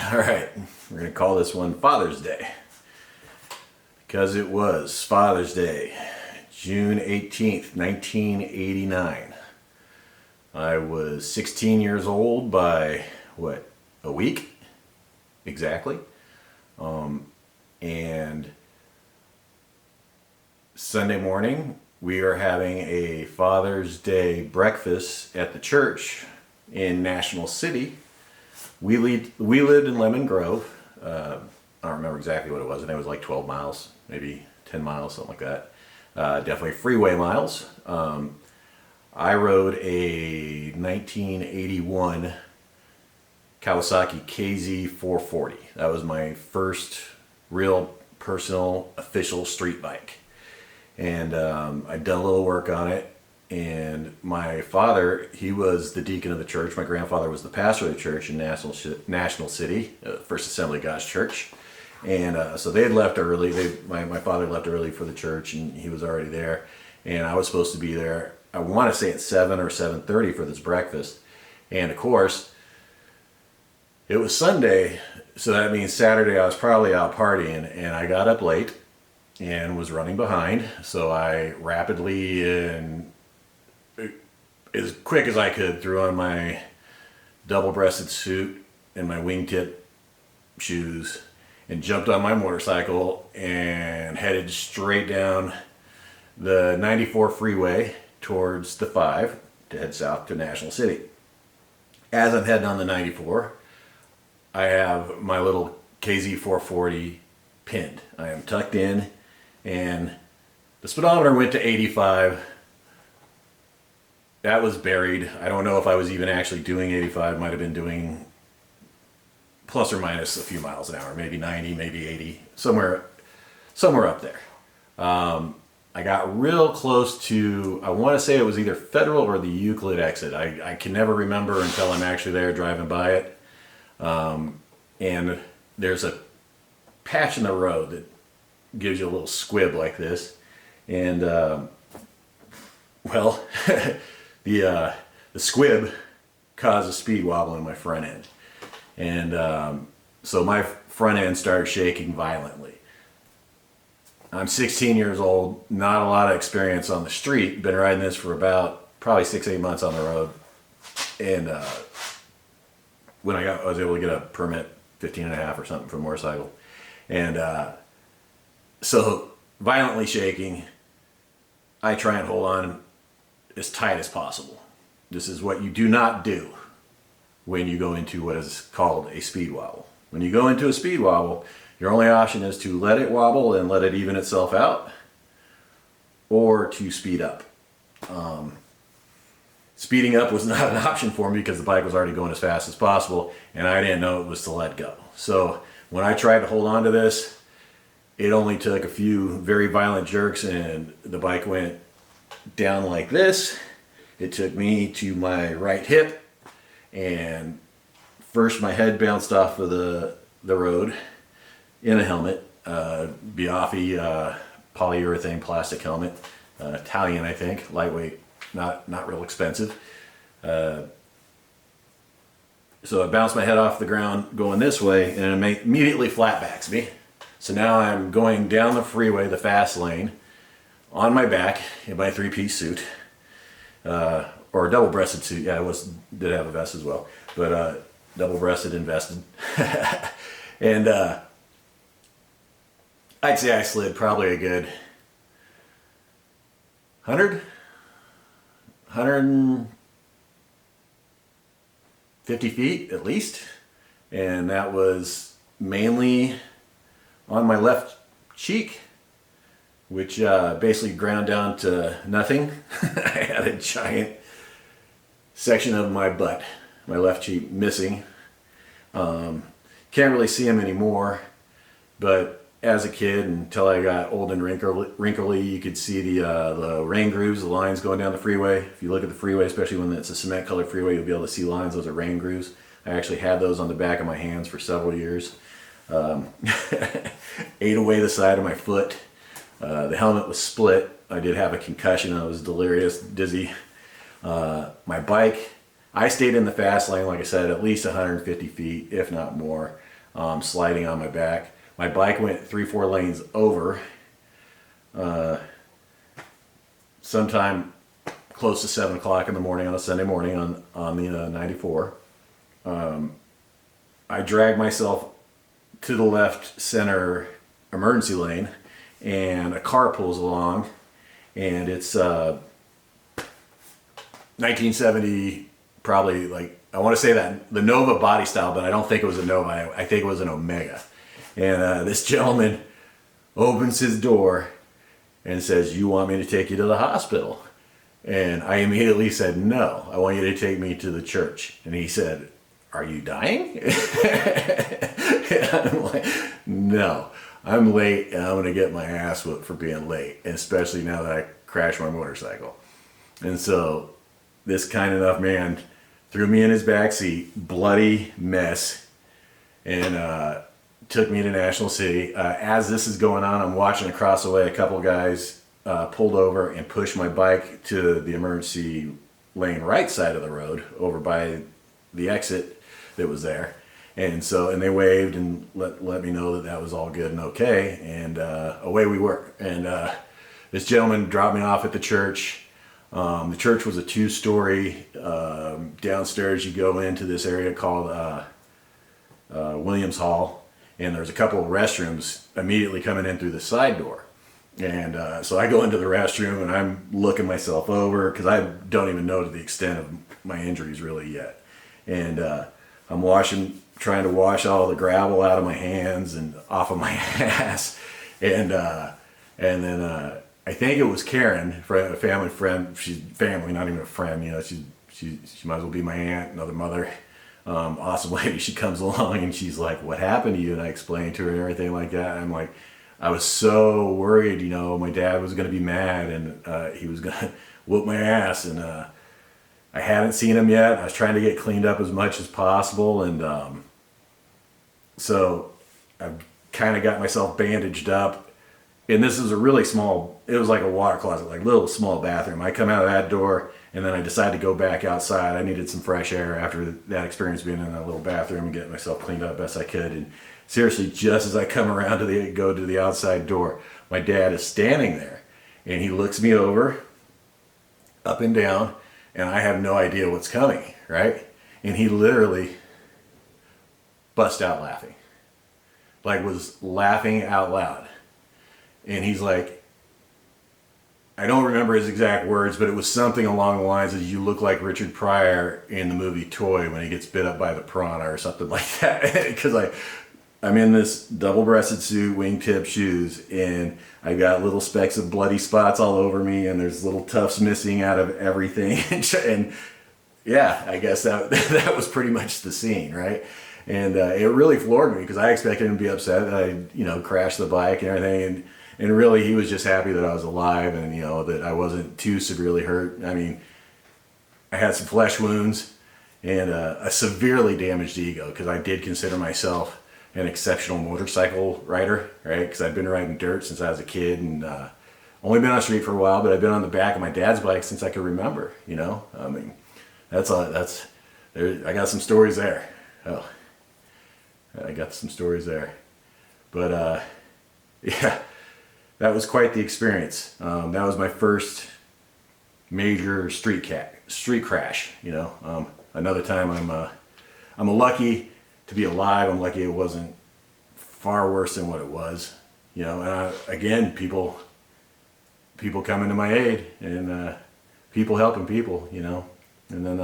All right, we're going to call this one Father's Day because it was Father's Day, June 18th, 1989. I was 16 years old by, a week? Exactly. And Sunday morning, we are having a Father's Day breakfast at the church in National City. We lived in Lemon Grove. I don't remember exactly what it was. I think it was like 12 miles, maybe 10 miles, something like that. Definitely freeway miles. I rode a 1981 Kawasaki KZ440. That was my first real personal official street bike. And I'd done a little work on it. And my father, he was the deacon of the church. My grandfather was the pastor of the church in National City, First Assembly of God's Church. And so they had left early. My father left early for the church, and he was already there. And I was supposed to be there, I want to say at 7 or 7:30 for this breakfast. And of course, it was Sunday, so that means Saturday I was probably out partying, and I got up late and was running behind. So I rapidly and as quick as I could threw on my double-breasted suit and my wingtip shoes and jumped on my motorcycle and headed straight down the 94 freeway towards the 5 to head south to National City. As I'm heading on the 94, I have my little KZ440 pinned. I am tucked in, and the speedometer went to 85. That was buried. I don't know if I was even actually doing 85. Might have been doing plus or minus a few miles an hour, maybe 90, maybe 80, somewhere up there. I got real close to, I want to say it was either Federal or the Euclid exit. I can never remember until I'm actually there driving by it. And there's a patch in the road that gives you a little squib like this. And, well, the squib caused a speed wobble in my front end. And so my front end started shaking violently. I'm 16 years old, not a lot of experience on the street, been riding this for about probably 6-8 months on the road. And when I was able to get a permit, 15 and a half or something for a motorcycle. And so violently shaking, I try and hold on as tight as possible. This is what you do not do when you go into what is called a speed wobble. When you go into a speed wobble, your only option is to let it wobble and let it even itself out, or to speed up. Speeding up was not an option for me because the bike was already going as fast as possible, and I didn't know it was to let go. So when I tried to hold on to this, it only took a few very violent jerks and the bike went down like this. It took me to my right hip, and first my head bounced off of the road in a helmet, Biaffi polyurethane plastic helmet, Italian I think, lightweight, not real expensive. So I bounced my head off the ground going this way, and it immediately flatbacks me. So now I'm going down the freeway, the fast lane, on my back in my 3-piece suit, or a double-breasted suit. Yeah, did have a vest as well, but double-breasted and vested. And I'd say I slid probably a good 150 feet at least, and that was mainly on my left cheek, which basically ground down to nothing. I had a giant section of my butt, my left cheek, missing. Can't really see them anymore, but as a kid, until I got old and wrinkly, you could see the rain grooves, the lines going down the freeway. If you look at the freeway, especially when it's a cement-colored freeway, you'll be able to see lines. Those are rain grooves. I actually had those on the back of my hands for several years. Ate away the side of my foot. The helmet was split. I did have a concussion. I was delirious, dizzy. My bike, I stayed in the fast lane, like I said, at least 150 feet, if not more. sliding on my back. My bike went 3-4 lanes over. Sometime close to 7 o'clock in the morning on a Sunday morning on the 94. I dragged myself to the left center emergency lane, and a car pulls along, and it's 1970, probably, like, I want to say that the Nova body style, but I don't think it was a Nova. I think it was an Omega. And this gentleman opens his door and says, "You want me to take you to the hospital?" And I immediately said, "No, I want you to take me to the church." And he said, "Are you dying?" And I'm like, "No, I'm late, and I'm going to get my ass whooped for being late, and especially now that I crashed my motorcycle." And so this kind enough man threw me in his backseat, bloody mess, and took me to National City. As this is going on, I'm watching across the way a couple guys pulled over and pushed my bike to the emergency lane right side of the road over by the exit that was there. And they waved and let me know that that was all good and okay, and away we were. And this gentleman dropped me off at the church. The church was a 2-story. Downstairs you go into this area called Williams Hall, and there's a couple of restrooms immediately coming in through the side door. And so I go into the restroom, and I'm looking myself over because I don't even know to the extent of my injuries really yet. And I'm trying to wash all the gravel out of my hands and off of my ass. And then I think it was Karen, a family friend. She's family, not even a friend. You know, she might as well be my aunt, another mother. Awesome lady. She comes along and she's like, "What happened to you?" And I explained to her and everything like that. And I'm like, I was so worried, you know, my dad was going to be mad, and he was going to whoop my ass. And I hadn't seen him yet. I was trying to get cleaned up as much as possible. And so I've kind of got myself bandaged up. And this is a really small, it was like a water closet, like little small bathroom. I come out of that door, and then I decided to go back outside. I needed some fresh air after that experience being in that little bathroom and getting myself cleaned up best I could. And seriously, just as I come around to go to the outside door, my dad is standing there, and he looks me over, up and down, and I have no idea what's coming, right? And he literally bust out laughing, like was laughing out loud. And he's like, I don't remember his exact words, but it was something along the lines of, "You look like Richard Pryor in the movie Toy when he gets bit up by the piranha," or something like that. Because I'm in this double-breasted suit, wingtip shoes, and I got little specks of bloody spots all over me, and there's little tufts missing out of everything. And yeah, I guess that was pretty much the scene, right? And it really floored me because I expected him to be upset that I, crashed the bike and everything. And really, he was just happy that I was alive and, that I wasn't too severely hurt. I mean, I had some flesh wounds and a severely damaged ego because I did consider myself an exceptional motorcycle rider, right? Because I've been riding dirt since I was a kid, and only been on the street for a while, but I've been on the back of my dad's bike since I could remember, I mean, I got some stories there. Oh, I got some stories there. But yeah, that was quite the experience. That was my first major street crash. Another time I'm lucky to be alive. I'm lucky it wasn't far worse than what it was. And again, people coming to my aid, and people helping people. And then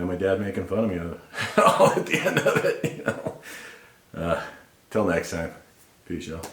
my dad making fun of me all at the end of it. Till next time. Peace, y'all.